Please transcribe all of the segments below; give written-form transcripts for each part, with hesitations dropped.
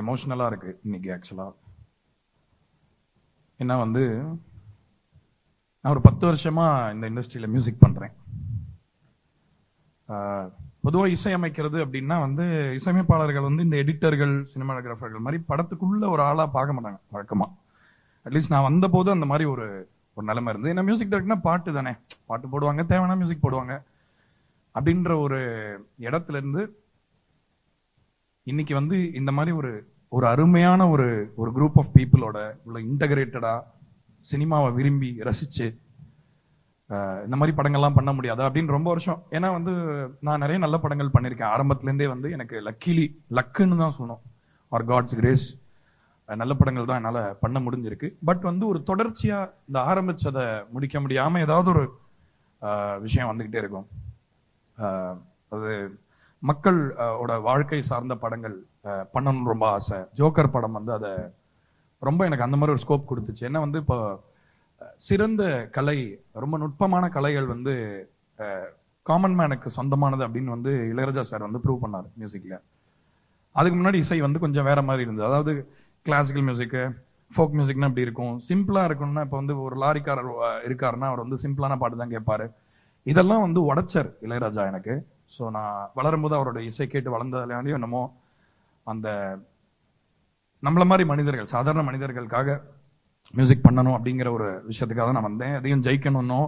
எமோஷனலா இருக்கு இன்னைக்கு ஆக்சுவலா. ஏன்னா வந்து நான் ஒரு 10 வருஷமா இந்த இண்டஸ்ட்ரியில மியூசிக் பண்றேன். பொதுவாக இசையமைக்கிறது அப்படின்னா வந்து இசையமைப்பாளர்கள் வந்து இந்த எடிட்டர்கள், சினிமாட்டோகிராஃபர்கள் மாதிரி படத்துக்குள்ள ஒரு ஆளா பார்க்க மாட்டாங்க வழக்கமா. அட்லீஸ்ட் நான் வந்த போது அந்த மாதிரி ஒரு ஒரு நிலைமை இருந்து. ஏன்னா மியூசிக் டைரக்டர்னா பாட்டு தானே, பாட்டு போடுவாங்க, தேவையான மியூசிக் போடுவாங்க அப்படின்ற ஒரு இடத்துல இருந்து இன்னைக்கு வந்து இந்த மாதிரி ஒரு ஒரு அருமையான ஒரு ஒரு குரூப் ஆஃப் பீப்புளோட உள்ள இன்டகிரேட்டடா சினிமாவை விரும்பி ரசிச்சு இந்த மாதிரி படங்கள்லாம் பண்ண முடியாது அப்படின்னு ரொம்ப வருஷம். ஏன்னா வந்து நான் நிறைய நல்ல படங்கள் பண்ணியிருக்கேன் ஆரம்பத்துலேருந்தே. வந்து எனக்கு லக்குன்னு தான் சொல்லணும், ஆர் காட்ஸ் கிரேஸ், நல்ல படங்கள் தான் என்னால் பண்ண முடிஞ்சிருக்கு. பட் வந்து ஒரு தொடர்ச்சியா இந்த ஆரம்பிச்சதை முடிக்க முடியாம ஏதாவது ஒரு விஷயம் வந்துகிட்டே இருக்கும். அது மக்கள் ஓட வாழ்க்கை சார்ந்த படங்கள் பண்ணணும்னு ரொம்ப ஆசை. ஜோக்கர் படம் வந்து அதை ரொம்ப எனக்கு அந்த மாதிரி ஒரு ஸ்கோப் கொடுத்துச்சு. ஏன்னா வந்து இப்போ சிறந்த கலை, ரொம்ப நுட்பமான கலைகள் வந்து காமன் மேனுக்கு சொந்தமானது அப்படின்னு வந்து இளையராஜா சார் வந்து ப்ரூவ் பண்ணார் மியூசிக்ல. அதுக்கு முன்னாடி இசை வந்து கொஞ்சம் வேற மாதிரி இருந்தது. அதாவது கிளாசிக்கல் மியூசிக்கு, ஃபோக் மியூசிக்னா அப்படி இருக்கும், சிம்பிளா இருக்கும்னா இப்போ வந்து ஒரு லாரிக்காரர் இருக்காருன்னா அவர் வந்து சிம்பிளான பாட்டு தான் கேட்பாரு. இதெல்லாம் வந்து உடைச்சர் இளையராஜா எனக்கு. ஸோ நான் வளரும்போது அவரோட இசை கேட்டு வளர்ந்ததுலையும் என்னமோ அந்த நம்மள மாதிரி மனிதர்கள், சாதாரண மனிதர்களுக்காக மியூசிக் பண்ணணும் அப்படிங்கிற ஒரு விஷயத்துக்காக தான் நான் வந்தேன். அதையும் ஜெயிக்கணும்னோ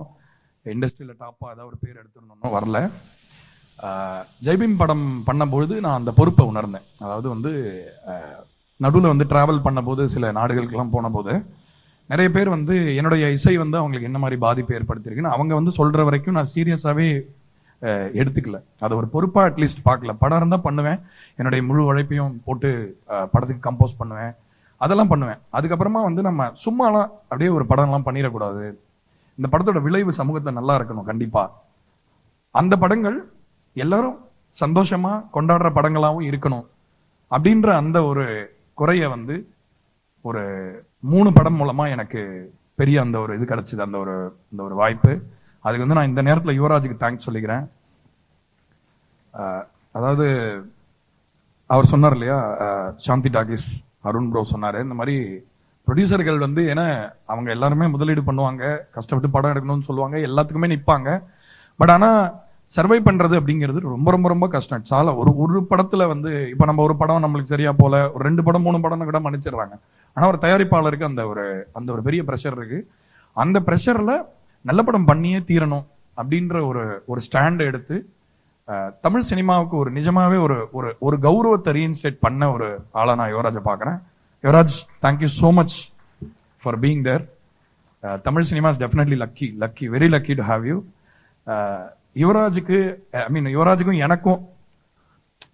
இண்டஸ்ட்ரியில டாப்பா ஏதாவது ஒரு பேர் எடுத்துடணும் வரல. ஜெய்பீம் படம் பண்ணும்போது நான் அந்த பொறுப்பை உணர்ந்தேன். அதாவது வந்து நடுவில் வந்து டிராவல் பண்ண போது, சில நாடுகளுக்கெல்லாம் போன போது நிறைய பேர் வந்து என்னுடைய இசை வந்து அவங்களுக்கு என்ன மாதிரி பாதிப்பு ஏற்படுத்தியிருக்குன்னு அவங்க வந்து சொல்ற வரைக்கும் நான் சீரியஸாவே எடுத்துக்கல. அதை ஒரு பொறுப்பா அட்லீஸ்ட் பார்க்கல. படம் இருந்தா பண்ணுவேன், என்னுடைய முழு உழைப்பையும் போட்டு படத்துக்கு கம்போஸ் பண்ணுவேன், அதெல்லாம் பண்ணுவேன். அதுக்கப்புறமா வந்து நம்ம சும்மாலாம் அப்படியே ஒரு படம்லாம் பண்ணிடக்கூடாது, இந்த படத்தோட விளைவு சமூகத்தை நல்லா இருக்கணும் கண்டிப்பா. அந்த படங்கள் எல்லாரும் சந்தோஷமா கொண்டாடுற படங்களாகவும் இருக்கணும் அப்படின்ற அந்த ஒரு குறைய வந்து ஒரு 3 படம் மூலமா எனக்கு பெரிய அந்த ஒரு இது கிடைச்சது, அந்த ஒரு வாய்ப்பு. அதுக்கு வந்து நான் இந்த நேரத்தில் யுவராஜுக்கு தேங்க்ஸ் சொல்லிக்கிறேன். அதாவது அவர் சொன்னார் இல்லையா, சாந்தி டாகிஸ் அருண் ப்ரோ சொன்னாரு, இந்த மாதிரி ப்ரொடியூசர்கள் வந்து ஏன்னா அவங்க எல்லாருமே முதலீடு பண்ணுவாங்க, கஷ்டப்பட்டு படம் எடுக்கணும்னு சொல்லுவாங்க, எல்லாத்துக்குமே நிற்பாங்க. பட் ஆனா சர்வை பண்றது அப்படிங்கிறது ரொம்ப ரொம்ப ரொம்ப கஷ்டம். சால ஒரு படத்துல வந்து இப்ப நம்ம ஒரு படம் நம்மளுக்கு சரியா போல, ஒரு 2 படம் 3 படம் கூட மன்னிச்சிடுறாங்க. ஆனா ஒரு தயாரிப்பாளருக்கு அந்த ஒரு பெரிய பிரஷர் இருக்கு. அந்த பிரஷர்ல நல்ல படம் பண்ணியே தீரணும் அப்படின்ற ஒரு ஸ்டாண்ட் எடுத்து தமிழ் சினிமாவுக்கு ஒரு நிஜமாவே ஒரு கௌரவத்தை ரீஇன்ஸ்டேட் பண்ண ஒரு ஆளா நான் யுவராஜை பாக்குறேன். Yuvaraj, thank you so much for being there. Tamil cinema is definitely lucky, very lucky to have you. யுவராஜுக்கும் எனக்கும்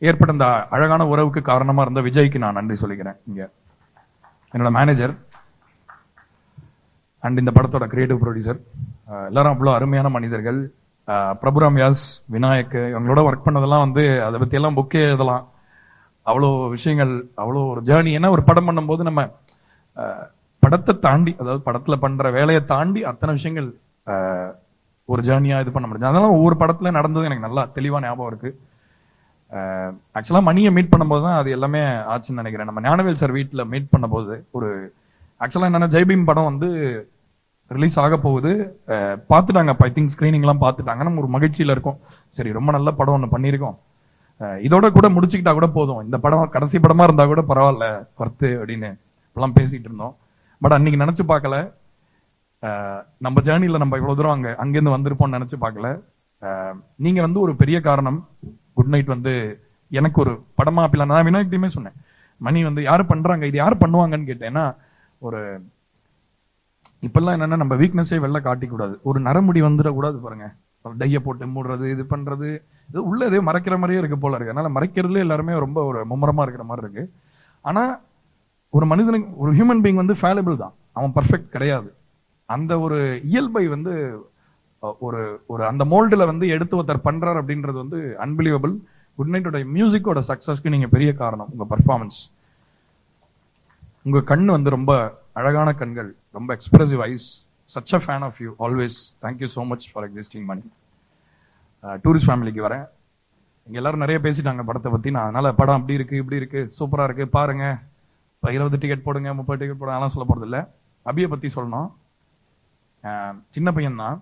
ஏற்பட்ட இந்த அழகான உறவுக்கு காரணமா இருந்த விஜய்க்கு நான் நன்றி சொல்லிக்கிறேன். இங்க என்னோட மேனேஜர் அண்ட் இந்த படத்தோட கிரியேட்டிவ் ப்ரொடியூசர் எல்லாரும் அவ்வளோ அருமையான மனிதர்கள். பிரபுராம் வியாஸ், விநாயக், இவங்களோட ஒர்க் பண்ணதெல்லாம் வந்து அதை பத்தி எல்லாம் புக்கே எழுதலாம். அவ்வளோ விஷயங்கள், அவ்வளோ ஒரு ஜேர்னி. ஏன்னா ஒரு படம் பண்ணும்போது நம்ம படத்தை தாண்டி, அதாவது படத்துல பண்ற வேலையை தாண்டி அத்தனை விஷயங்கள் ஒரு ஜேர்னியா இது பண்ண முடியும். அதெல்லாம் ஒவ்வொரு படத்துல நடந்தது எனக்கு நல்லா தெளிவா ஞாபகம் இருக்கு. ஆக்சுவலா மணியை மீட் பண்ணும்போது தான் அது எல்லாமே ஆச்சுன்னு நினைக்கிறேன். நம்ம ஞானவேல் சார் வீட்டுல மீட் பண்ண போது ஆக்சுவலா என்னன்னா ஜெய்பீம் படம் வந்து ரிலீஸ் ஆக போகுது, பார்த்துட்டாங்க. ஐ திங்க் ஸ்கிரீனிங் எல்லாம் பார்த்துட்டாங்க. நம்ம ஒரு மகிழ்ச்சியில இருக்கும், சரி ரொம்ப நல்ல படம் ஒன்று பண்ணியிருக்கோம், இதோட கூட முடிச்சுக்கிட்டா கூட போதும், இந்த படம் கடைசி படமா இருந்தா கூட பரவாயில்ல வர்த்து அப்படின்னு இப்பெல்லாம் பேசிட்டு இருந்தோம். பட் அன்னைக்கு நினைச்சு பார்க்கல, நம்ம ஜேர்னில நம்ம இவ்வளவு தூரம் அங்கிருந்து வந்திருப்போம்னு நினைச்சு பார்க்கல. நீங்க வந்து ஒரு பெரிய காரணம். குட் நைட் வந்து எனக்கு ஒரு படமா அப்பலாம் நான் விநாயகத்தையுமே சொன்னேன், மணி வந்து யாரு பண்றாங்க, இது யாரு பண்ணுவாங்கன்னு கேட்டேன். ஏன்னா ஒரு இப்பெல்லாம் என்னன்னா நம்ம வீக்னஸே வெளில காட்டிக்கூடாது, ஒரு நரமுடி வந்துடக்கூடாது பாருங்க, டைய போட்டு மூடுறது, இது பண்றது, இது உள்ள எதையும் மறைக்கிற மாதிரியே இருக்கு போல இருக்கு. அதனால மறைக்கிறதுல எல்லாருமே ரொம்ப ஒரு மும்முரமா இருக்கிற மாதிரி இருக்கு. ஆனா ஒரு மனிதனுக்கு, ஒரு ஹியூமன் பீயிங் வந்து ஃபேலபிள் தான், அவன் பர்ஃபெக்ட் கிடையாது. அந்த ஒரு இயல்பை வந்து ஒரு அந்த மோல்டுல வந்து எடுத்து ஒருத்தர் பண்றாரு அப்படின்றது வந்து அன்பிலீவபிள். குட் நைட்டோட மியூசிக்கோட சக்சஸ்க்கு நீங்க பெரிய காரணம், உங்க பர்ஃபார்மன்ஸ். உங்க கண்ணு வந்து ரொம்ப அழகான கண்கள், ரொம்ப expressive eyes. Such a fan of you always. Thank you so much for existing Mani. Tourist ஃபேமிலிக்கு வரேன். இங்க எல்லாரும் நிறைய பேசிட்டாங்க படத்தை பத்தி. நான் அதனால படம் அப்படி இருக்கு இப்படி இருக்கு சூப்பரா இருக்கு பாருங்க 20 டிக்கெட் போடுங்க 30 டிக்கெட் போடுங்க அதெல்லாம் சொல்ல போறது இல்ல. அபியை பத்தி சொல்லணும். சின்ன பையன் தான்.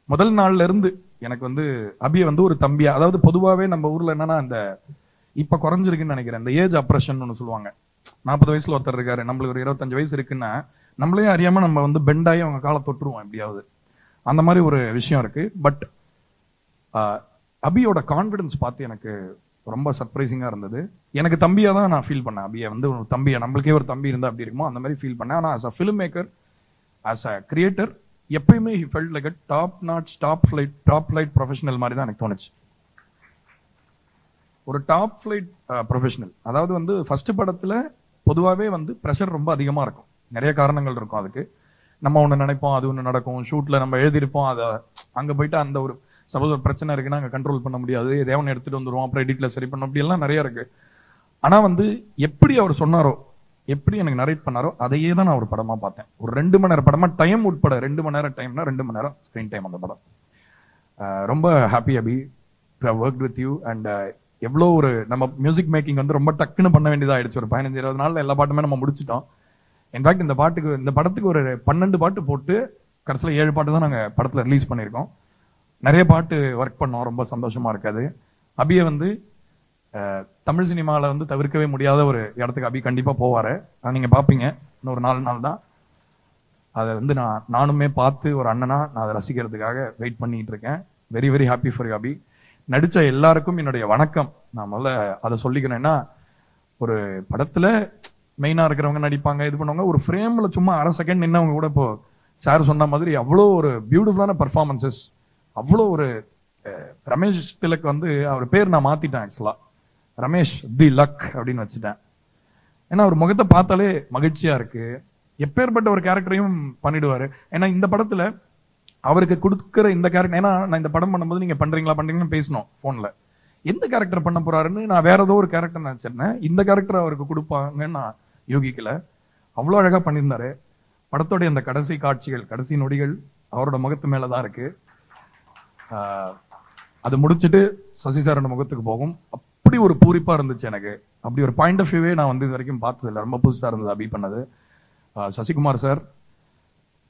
முதல் நாள்ல இருந்து எனக்கு வந்து அபியை வந்து ஒரு தம்பியா, அதாவது பொதுவாவே நம்ம ஊர்ல என்னன்னா இந்த இப்ப குறைஞ்சிருக்குன்னு நினைக்கிறேன், இந்த ஏஜ் அப்ரஷன் ஒன்று சொல்லுவாங்க. 40 வயசுல ஒருத்தர் இருக்காரு, நம்மளுக்கு ஒரு 25 வயசு இருக்குன்னா நம்மளே அறியாம நம்ம வந்து பெண்டாயி அவங்க காலை தொட்டுருவோம் எப்படியாவது. அந்த மாதிரி ஒரு விஷயம் இருக்கு. பட் அபியோட கான்பிடன்ஸ் பார்த்து எனக்கு ரொம்ப சர்ப்ரைசிங்கா இருந்தது. எனக்கு தம்பியா தான் நான் ஃபீல் பண்ணேன். அபியை வந்து ஒரு தம்பியா, நம்மளுக்கே ஒரு தம்பி இருந்தா அப்படி இருக்குமோ அந்த மாதிரி ஃபீல் பண்ணேன். ஆனா as a film maker, as a creator, எப்பயுமே he felt like a top flight professional மாதிரி தான் எனக்கு தோணுச்சு. ஒரு டாப் ஃபிளைட் ப்ரொஃபஷனல். அதாவது வந்து ஃபர்ஸ்ட் படத்துல பொதுவாகவே வந்து ப்ரெஷர் ரொம்ப அதிகமா இருக்கும். நிறைய காரணங்கள் இருக்கும் அதுக்கு. நம்ம ஒண்ணு நினைப்போம், அது ஒண்ணு நடக்கும். ஷூட்ல நம்ம எழுதியிருப்போம், அதை அங்க போயிட்டு அந்த ஒரு சப்போஸ் ஒரு பிரச்சனை இருக்குன்னா அங்க கண்ட்ரோல் பண்ண முடியாது, தேவனை எடுத்துட்டு வந்துருவோம், அப்புறம் எடிட்ல சரி பண்ண, அப்படி எல்லாம் நிறைய இருக்கு. ஆனா வந்து எப்படி அவர் சொன்னாரோ, எப்படி எனக்கு நரேட் பண்ணாரோ அதையே தான் நான் ஒரு படமா பார்த்தேன். ஒரு 2 மணி நேரம் படமா, டைம் உட்பட 2 மணி நேரம் டைம்னா 2 மணி நேரம் ஸ்கிரீன் டைம் அந்த படம். ரொம்ப happy Abhi to have worked with you. And எவ்வளோ ஒரு நம்ம மியூசிக் மேக்கிங் வந்து ரொம்ப டக்குன்னு பண்ண வேண்டியதா ஆயிடுச்சு. ஒரு 15-20 நாள்ல எல்லா பாட்டுமே நம்ம முடிச்சிட்டோம். இன்ஃபேக்ட் இந்த படத்துக்கு ஒரு 12 பாட்டு போட்டு கடைசியில் 7 பாட்டு தான் நாங்க படத்துல ரிலீஸ் பண்ணியிருக்கோம். நிறைய பாட்டு ஒர்க் பண்ணோம், ரொம்ப சந்தோஷமா இருக்காது. அபியை வந்து தமிழ் சினிமாவில் வந்து தவிர்க்கவே முடியாத ஒரு இடத்துக்கு அபி கண்டிப்பா போவாரு. அதை நீங்க பாப்பீங்க. இன்னொரு 4 நாள் தான். அதை வந்து நானுமே பார்த்து ஒரு அண்ணனா நான் அதை ரசிக்கிறதுக்காக வெயிட் பண்ணிட்டு இருக்கேன். Very very happy for you Abhi. நடிச்ச எல்லாருக்கும் என்னுடைய வணக்கம். நான் முதல்ல அதை சொல்லிக்கிறேன்னா, ஒரு படத்துல மெயினா இருக்கிறவங்க நடிப்பாங்க, இது பண்ணுவாங்க, ஒரு ஃப்ரேம்ல சும்மா அரை செகண்ட் நின்னவங்க கூட இப்போ சார் சொன்ன மாதிரி அவ்வளோ ஒரு பியூட்டிஃபுல்லான பர்ஃபார்மன்சஸ். அவ்வளோ ஒரு ரமேஷ் திலக் வந்து அவர் பேர் நான் மாத்திட்டேன் ஆக்சுவலா, ரமேஷ் தி லக் அப்படின்னு வச்சுட்டேன். ஏன்னா அவர் முகத்தை பார்த்தாலே மகிழ்ச்சியா இருக்கு. எப்பேற்பட்ட ஒரு கேரக்டரையும் பண்ணிடுவாரு. ஏன்னா இந்த படத்துல அவருக்கு கொடுக்குற இந்த கேரக்டர், ஏன்னா நான் இந்த படம் பண்ணும்போது நீங்க பண்றீங்கன்னு பேசணும் போன்ல, எந்த கேரக்டர் பண்ண போறாருன்னு நான் வேற ஏதோ ஒரு கேரக்டர் நினைச்சிருந்தேன். இந்த கேரக்டர் அவருக்கு கொடுப்பாங்கன்னு நான் யோகிக்கல. அவ்வளோ அழகா பண்ணியிருந்தாரு. படத்தோடைய அந்த கடைசி காட்சிகள், கடைசி நொடிகள் அவரோட முகத்து மேலதான் இருக்கு. அது முடிச்சுட்டு சசி சாரோட முகத்துக்கு போகும். அப்படி ஒரு பூரிப்பா இருந்துச்சு எனக்கு. அப்படி ஒரு பாயிண்ட் ஆஃப் வியூவே நான் வந்து இது வரைக்கும் பார்த்தது இல்லை. ரொம்ப புதுசா இருந்தது அபி பண்ணது. சசிகுமார் சார்,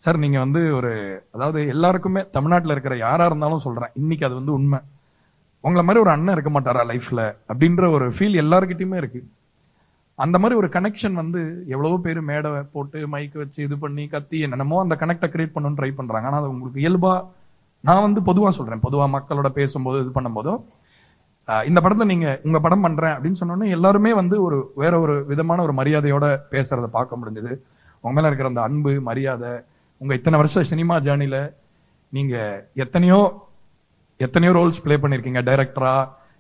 சார் நீங்க வந்து ஒரு, அதாவது எல்லாருக்குமே தமிழ்நாட்டில் இருக்கிற யாரா இருந்தாலும் சொல்றேன், இன்னைக்கு அது வந்து உண்மை. உங்களை மாதிரி ஒரு அண்ணன் இருக்க மாட்டாரா லைஃப்ல அப்படின்ற ஒரு ஃபீல் எல்லாருக்கிட்டையுமே இருக்கு. அந்த மாதிரி ஒரு கனெக்ஷன் வந்து எவ்வளவோ பேர் மேடை போட்டு மைக் வச்சு இது பண்ணி கத்தி என்னென்னமோ அந்த கனெக்டை கிரியேட் பண்ணணும்னு ட்ரை பண்றாங்க. ஆனா அது உங்களுக்கு இயல்பா, நான் வந்து பொதுவா சொல்றேன், பொதுவா மக்களோட பேசும்போது இது பண்ணும்போதோ, இந்த படத்துல நீங்க உங்க படம் பண்றேன் அப்படின்னு சொன்னோன்னே எல்லாருமே வந்து ஒரு வேற ஒரு விதமான ஒரு மரியாதையோட பேசுறத பார்க்க முடிஞ்சது. உங்க மேல இருக்கிற அந்த அன்பு, மரியாதை, உங்க இத்தனை வருஷம் சினிமா ஜேர்னில நீங்க எத்தனையோ ரோல்ஸ் பிளே பண்ணிருக்கீங்க. டைரக்டரா,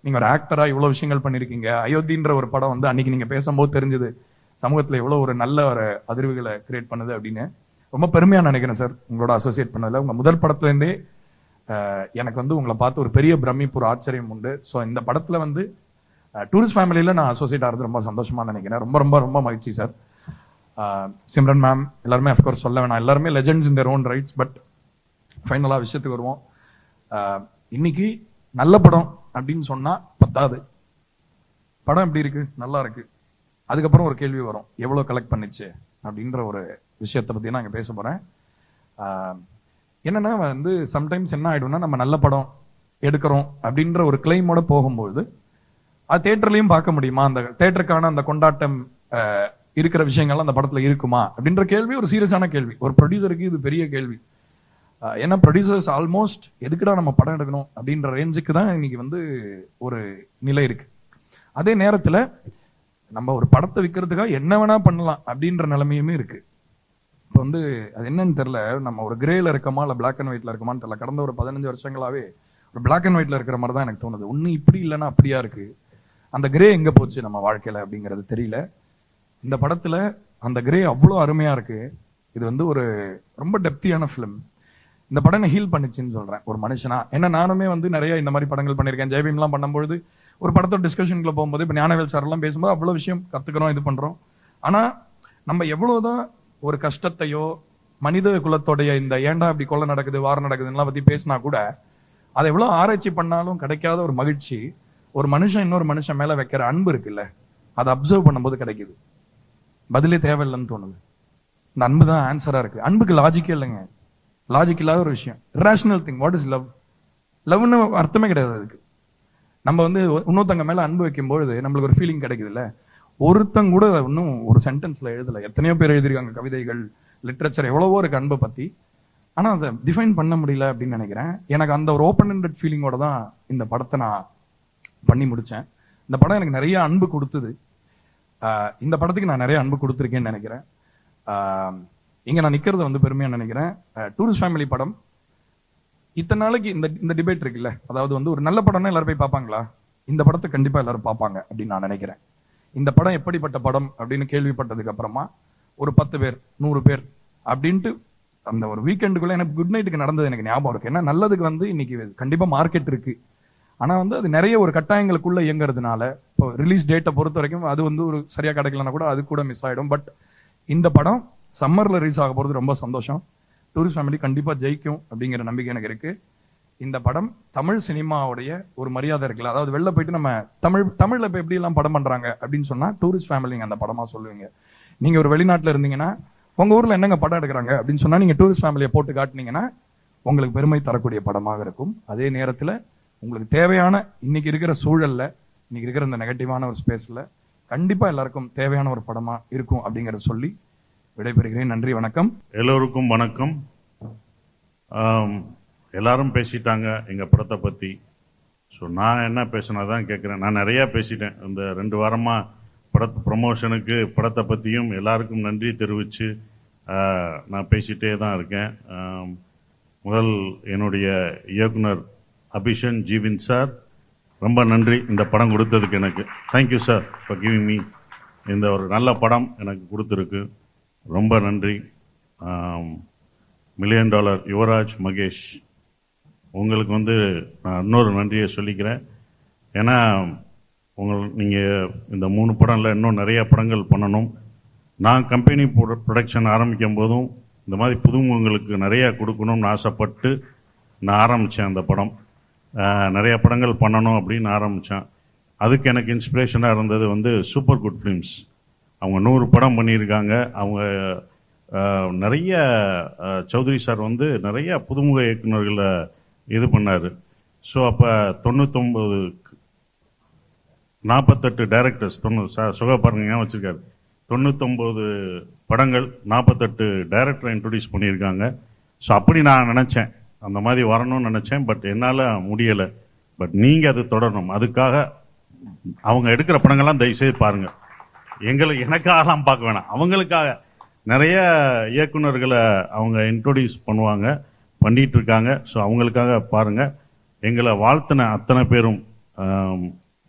நீங்க ஒரு ஆக்டரா இவ்வளவு விஷயங்கள் பண்ணிருக்கீங்க. அயோத்தின்ற ஒரு படம் வந்து அன்னைக்கு நீங்க பேசும்போது தெரிஞ்சது சமூகத்துல எவ்வளவு ஒரு நல்ல ஒரு அதிர்வுகளை கிரியேட் பண்ணுது அப்படின்னு. ரொம்ப பெருமையா நினைக்கிறேன் சார் உங்களோட அசோசியேட் பண்ணதுல. உங்க முதல் படத்துல இருந்தே எனக்கு வந்து உங்களை பார்த்து ஒரு பெரிய பிரமிப்பு, ஒரு ஆச்சரியம் உண்டு. ஸோ இந்த படத்துல வந்து டூரிஸ்ட் ஃபேமிலியில நான் அசோசியேட் ஆகிறது ரொம்ப சந்தோஷமா நினைக்கிறேன். ரொம்ப ரொம்ப ரொம்ப மகிழ்ச்சி சார். சிம்ரன் மேம் எல்லாருமே அஃப்கோர்ஸ் சொல்ல வேணாம், எல்லாருமே legends in their own rights. But ஃபைனலா விஷயத்துக்கு வருவோம். இன்னைக்கு நல்ல படம் அப்படின்னு சொன்னா பத்தாது. படம் எப்படி இருக்கு? நல்லா இருக்கு. அதுக்கப்புறம் ஒரு கேள்வி வரும், எவ்வளவு கலெக்ட் பண்ணிச்சு அப்படின்ற ஒரு விஷயத்தை பத்தி நான் இங்க பேச போறேன். என்னன்னா வந்து சம்டைம்ஸ் என்ன ஆயிடும்னா, நம்ம நல்ல படம் எடுக்கிறோம் அப்படின்ற ஒரு கிளைமோட போகும்போது அது தியேட்டர்லயும் பார்க்க முடியுமா, அந்த தியேட்டருக்கான அந்த கொண்டாட்டம் இருக்கிற விஷயங்கள் அந்த படத்துல இருக்குமா அப்படின்ற கேள்வி ஒரு சீரியஸான கேள்வி. ஒரு ப்ரொடியூசருக்கு இது பெரிய கேள்வி. ஏன்னா ப்ரொடியூசர்ஸ் ஆல்மோஸ்ட் எதுக்குடா நம்ம படம் எடுக்கணும் அப்படின்ற ரேஞ்சுக்கு தான் இன்னைக்கு வந்து ஒரு நிலை இருக்கு. அதே நேரத்துல நம்ம ஒரு படத்தை விற்கிறதுக்காக என்ன வேணா பண்ணலாம் அப்படின்ற நிலைமையுமே இருக்கு. இப்போ வந்து அது என்னன்னு தெரியல, நம்ம ஒரு கிரேல இருக்கமா இல்ல பிளாக் அண்ட் ஒயிட்ல இருக்கமான்னு தெரியல. கடந்த ஒரு 15 வருஷங்களாவே ஒரு பிளாக் அண்ட் ஒயிட்ல இருக்கிற மாதிரி தான் எனக்கு தோணுது. ஒண்ணு இப்படி இல்லைன்னா அப்படியா இருக்கு. அந்த கிரே எங்க போச்சு நம்ம வாழ்க்கையில அப்படிங்கிறது தெரியல. இந்த படத்துல அந்த கிரே அவ்வளோ அருமையா இருக்கு. இது வந்து ஒரு ரொம்ப டெப்தியான பிலிம். இந்த படம் ஹீல் பண்ணிச்சுன்னு சொல்றேன் ஒரு மனுஷனா. ஏன்னா நானுமே வந்து நிறைய இந்த மாதிரி படங்கள் பண்ணிருக்கேன். ஜெயபீம்லாம் பண்ணும்போது ஒரு படத்தோட டிஸ்கஷனுக்குள்ள போகும்போது, இப்ப ஞானவேல் சார் எல்லாம் பேசும்போது அவ்வளவு விஷயம் கத்துக்கிறோம், இது பண்றோம். ஆனா நம்ம எவ்வளவுதான் ஒரு கஷ்டத்தையோ மனித குலத்தோடைய இந்த ஏண்டா இப்படி கொலை நடக்குது, வாரம் நடக்குதுன்னு பத்தி பேசினா கூட அதை எவ்வளவு ஆராய்ச்சி பண்ணாலும் கிடைக்காத ஒரு மகிழ்ச்சி ஒரு மனுஷன் இன்னொரு மனுஷன் மேல வைக்கிற அன்பு இருக்குல்ல, அதை அப்சர்வ் பண்ணும்போது கிடைக்குது. பதிலே தேவையில்லைன்னு தோணுது. இந்த அன்பு தான் ஆன்சரா இருக்கு. அன்புக்கு லாஜிக்கே இல்லைங்க. லாஜிக் இல்லாத ஒரு விஷயம். Irrational thing. What is love? லவ்னு அர்த்தமே கிடையாது அதுக்கு. நம்ம வந்து இன்னொருத்தங்க மேல அன்பு வைக்கும்பொழுது நம்மளுக்கு ஒரு ஃபீலிங் கிடைக்குது இல்ல. ஒருத்தங்க கூட இன்னும் ஒரு சென்டென்ஸ்ல எழுதல. எத்தனையோ பேர் எழுதிருக்காங்க கவிதைகள், லிட்ரேச்சர், எவ்வளவோ இருக்கு அன்பை பத்தி. ஆனா அதை டிஃபைன் பண்ண முடியல அப்படின்னு நினைக்கிறேன். எனக்கு அந்த ஒரு ஓப்பன் ஹெண்டட் ஃபீலிங்கோட தான் இந்த படத்தை நான் பண்ணி முடிச்சேன். இந்த படம் எனக்கு நிறைய அன்பு கொடுத்தது. இந்த படத்துக்கு நான் நிறைய அன்பு கொடுத்துருக்கேன்னு நினைக்கிறேன். இங்க நான் நிக்கிறத வந்து பெருமையா நினைக்கிறேன். டூரிஸ்ட் ஃபேமிலி படம் இத்தனை நாளைக்கு இந்த டிபேட் இருக்குல்ல, அதாவது வந்து ஒரு நல்ல படம்னா எல்லாரும் போய் பார்ப்பாங்களா? இந்த படத்தை கண்டிப்பா எல்லாரும் பார்ப்பாங்க அப்படின்னு நான் நினைக்கிறேன். இந்த படம் எப்படிப்பட்ட படம் அப்படின்னு கேள்விப்பட்டதுக்கு அப்புறமா ஒரு 10 பேர் 100 பேர் அப்படின்ட்டு அந்த ஒரு வீக்கெண்டுக்குள்ள எனக்கு குட் நைட்டுக்கு நடந்தது எனக்கு ஞாபகம் இருக்கு. ஏன்னா நல்லதுக்கு வந்து இன்னைக்கு கண்டிப்பா மார்க்கெட் இருக்கு. ஆனா வந்து அது நிறைய ஒரு கட்டாயங்களுக்குள்ள இயங்குறதுனால இப்போ ரிலீஸ் டேட்டை பொறுத்த வரைக்கும் அது வந்து ஒரு சரியா கிடைக்கலன்னா கூட அது கூட மிஸ் ஆயிடும். பட் இந்த படம் சம்மர்ல ரிலீஸ் ஆக போறது ரொம்ப சந்தோஷம். டூரிஸ்ட் ஃபேமிலி கண்டிப்பா ஜெயிக்கும் அப்படிங்கிற நம்பிக்கை எனக்கு இருக்கு. இந்த படம் தமிழ் சினிமாவுடைய ஒரு மரியாதை இருக்குல்ல, அதாவது வெளில போயிட்டு நம்ம தமிழ்ல இப்ப எப்படி எல்லாம் படம் பண்றாங்க அப்படின்னு சொன்னா டூரிஸ்ட் ஃபேமிலிங்க அந்த படமா சொல்லுவீங்க. நீங்க ஒரு வெளிநாட்டுல இருந்தீங்கன்னா உங்க ஊர்ல என்னங்க படம் எடுக்கிறாங்க அப்படின்னு சொன்னா நீங்க டூரிஸ்ட் ஃபேமிலியை போட்டு காட்டினீங்கன்னா உங்களுக்கு பெருமை தரக்கூடிய படமாக இருக்கும். அதே நேரத்துல உங்களுக்கு தேவையான இன்னைக்கு இருக்கிற சூழல்ல, இன்னைக்கு இருக்கிற இந்த நெகட்டிவான ஒரு ஸ்பேஸ்ல கண்டிப்பா எல்லாருக்கும் தேவையான ஒரு படமா இருக்கும் அப்படிங்கறத சொல்லி விடைபெறுகிறேன். நன்றி, வணக்கம். எல்லோருக்கும் வணக்கம். எல்லாரும் பேசிட்டாங்க எங்க படத்தை பத்தி. ஸோ நான் என்ன பேசினாதான் கேட்குறேன். நான் நிறைய பேசிட்டேன் இந்த 2 வாரமா. படத்து ப்ரமோஷனுக்கு படத்தை பற்றியும் எல்லாருக்கும் நன்றி தெரிவித்து நான் பேசிகிட்டே தான் இருக்கேன். முதல் என்னுடைய இயக்குனர் அபிஷன் ஜீவின் சார், ரொம்ப நன்றி இந்த படம் கொடுத்ததுக்கு. எனக்கு thank you sir for giving me இந்த ஒரு நல்ல படம் எனக்கு கொடுத்துருக்கு. ரொம்ப நன்றி. $1 மில்லியன் யுவராஜ் மகேஷ், உங்களுக்கு வந்து நான் இன்னொரு நன்றியை சொல்லிக்கிறேன். ஏன்னா நீங்கள் இந்த 3 படம் இல்லை, இன்னும் நிறைய படங்கள் பண்ணணும். நான் கம்பெனி ப்ரொடக்ஷன் ஆரம்பிக்கும் போதும் இந்த மாதிரி புதுமுகங்களுக்கு நிறைய கொடுக்கணும்னு ஆசைப்பட்டு நான் ஆரம்பித்தேன். அந்த படம் நிறைய படங்கள் பண்ணணும் அப்படின்னு ஆரம்பித்தேன். அதுக்கு எனக்கு இன்ஸ்பிரேஷனாக இருந்தது வந்து சூப்பர் குட் ஃபிலிம்ஸ். அவங்க 100 படம் பண்ணியிருக்காங்க. அவங்க நிறைய சௌத்ரி சார் வந்து நிறைய புதுமுக இயக்குநர்களை இது பண்ணார். ஸோ அப்போ 48 டைரக்டர்ஸ், சுக பாருங்க ஏன் வச்சிருக்காரு, 99 படங்கள் 48 டைரக்டரை இன்ட்ரடியூஸ் பண்ணியிருக்காங்க. ஸோ அப்படி நான் நினச்சேன், அந்த மாதிரி வரணும்னு நினச்சேன். பட் என்னால் முடியலை. பட் நீங்கள் அது தொடரணும். அதுக்காக அவங்க எடுக்கிற படங்கள்லாம் தயவுசெய்து பாருங்கள். எனக்காகலாம் பார்க்க வேணாம், அவங்களுக்காக நிறைய இயக்குநர்களை அவங்க இன்ட்ரோடியூஸ் பண்ணிட்டு இருக்காங்க. ஸோ அவங்களுக்காக பாருங்க. எங்களை வாழ்த்தின அத்தனை பேரும்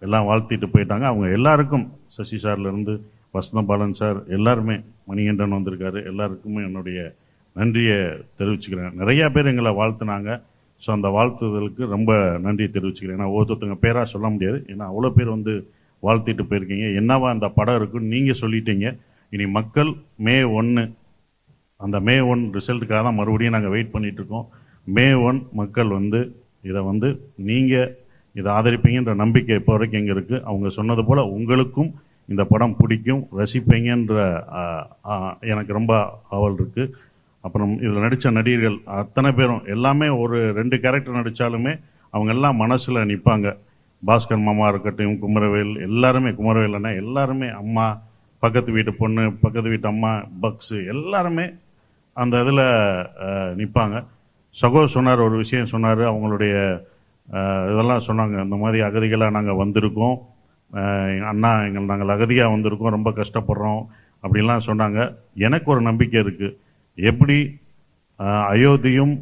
எல்லாம் வாழ்த்திட்டு போயிட்டாங்க. அவங்க எல்லாருக்கும், சசி சார்ல இருந்து வசந்தபாலன் சார், எல்லாருமே, மணிகண்டன் வந்திருக்காரு, எல்லாருக்குமே என்னுடைய நன்றியை தெரிவிச்சுக்கிறேன். நிறைய பேர் எங்களை வாழ்த்தினாங்க. ஸோ அந்த வாழ்த்துதலுக்கு ரொம்ப நன்றி தெரிவிச்சுக்கிறேன். ஏன்னா ஒருத்தவங்க பேராக சொல்ல முடியாது, ஏன்னா அவ்வளோ பேர் வந்து வாழ்த்திட்டு போயிருக்கீங்க. என்னவா அந்த படம் இருக்குன்னு நீங்கள் சொல்லிட்டீங்க. இனி மக்கள் மே 1, அந்த மே 1 ரிசல்ட்டுக்காக தான் மறுபடியும் நாங்கள் வெயிட் பண்ணிட்டு இருக்கோம். மே 1 மக்கள் வந்து இதை வந்து நீங்கள் இதை ஆதரிப்பீங்கன்ற நம்பிக்கை இப்போ வரைக்கும் எங்கே இருக்குது. அவங்க சொன்னது போல் உங்களுக்கும் இந்த படம் பிடிக்கும், ரசிப்பீங்கன்ற எனக்கு ரொம்ப ஆவல் இருக்குது. அப்புறம் இதில் நடித்த நடிகர்கள் அத்தனை பேரும் எல்லாமே ஒரு 2 கேரக்டர் நடித்தாலுமே அவங்க எல்லாம் மனசில் நிற்பாங்க. பாஸ்கர் மாமா இருக்கட்டும், குமரவேல், எல்லாருமே, குமரவேல் அண்ணா, எல்லாருமே, அம்மா, பக்கத்து வீட்டு பொண்ணு, பக்கத்து வீட்டு அம்மா, பக்ஸு, எல்லாருமே அந்த இதில் நிற்பாங்க. சகோ சொன்னார், ஒரு விஷயம் சொன்னார். அவங்களுடைய இதெல்லாம் சொன்னாங்க. இந்த மாதிரி அகதிகளாக நாங்கள் வந்திருக்கோம் அண்ணா, நாங்கள் அகதியாக வந்திருக்கோம், ரொம்ப கஷ்டப்படுறோம் அப்படின்லாம் சொன்னாங்க. எனக்கு ஒரு நம்பிக்கை இருக்குது. எப்படி அயோத்தியும்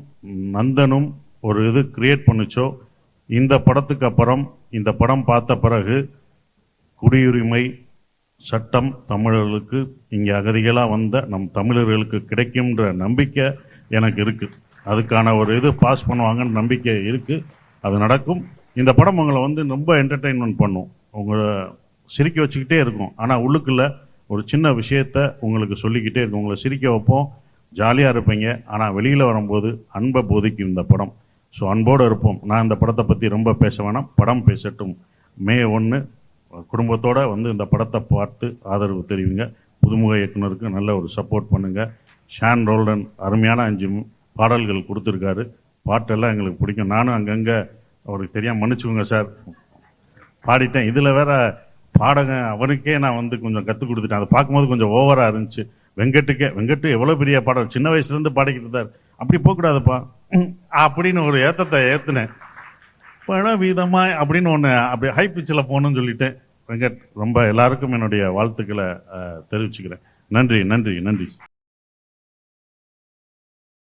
நந்தனும் ஒரு இது கிரியேட் பண்ணுச்சோ, இந்த படத்துக்கு அப்புறம், இந்த படம் பார்த்த பிறகு குடியுரிமை சட்டம் தமிழர்களுக்கு, இங்கே அகதிகளாக வந்த நம் தமிழர்களுக்கு கிடைக்கும்ன்ற நம்பிக்கை எனக்கு இருக்குது. அதுக்கான ஒரு இது பாஸ் பண்ணுவாங்கன்னு நம்பிக்கை இருக்குது. அது நடக்கும். இந்த படம் உங்களை வந்து ரொம்ப என்டர்டெயின்மெண்ட் பண்ணும், உங்களை சிரிக்க வச்சுக்கிட்டே இருக்கும். ஆனால் உள்ளுக்குள்ள ஒரு சின்ன விஷயத்த உங்களுக்கு சொல்லிக்கிட்டே இருக்கும். உங்களை சிரிக்க வைப்போம், ஜாலியாக இருப்பீங்க. ஆனால் வெளியில் வரும்போது அன்பை போதிக்கும் இந்த படம். ஸோ அன்போடு இருப்போம். நான் இந்த படத்தை பற்றி ரொம்ப பேச வேணாம், படம் பேசட்டும். மே 1 குடும்பத்தோடு வந்து இந்த படத்தை பார்த்து ஆதரவு தெரிவிங்க. புதுமுக இயக்குனருக்கு நல்ல ஒரு சப்போர்ட் பண்ணுங்க. ஷான் ரோல்டன் அருமையான 5 பாடல்கள் கொடுத்துருக்காரு. பாட்டெல்லாம் எங்களுக்கு பிடிக்கும். நானும் அங்கங்கே அவருக்கு தெரியாம மன்னிச்சுக்கோங்க சார் பாடிட்டேன். இதில் வேற பாடங்க அவனுக்கே நான் வந்து கொஞ்சம் கற்றுக் கொடுத்துட்டேன். அதை பார்க்கும்போது கொஞ்சம் ஓவராக இருந்துச்சு. வெங்கட்டு எவ்வளோ பெரிய பாடல், சின்ன வயசுலேருந்து பாடிக்கிட்டு இருந்தார். அப்படி போகக்கூடாதுப்பா அப்படின்னு ஒரு ஏத்தத்தை ஏற்றுனேன். பணவீதமாய் அப்படின்னு ஒன்று அப்படி ஹை பிச்சில் போகணும்னு சொல்லிட்டேன். வெங்கட் ரொம்ப எல்லாருக்கும் என்னுடைய வாழ்த்துக்களை தெரிவிச்சுக்கிறேன். நன்றி.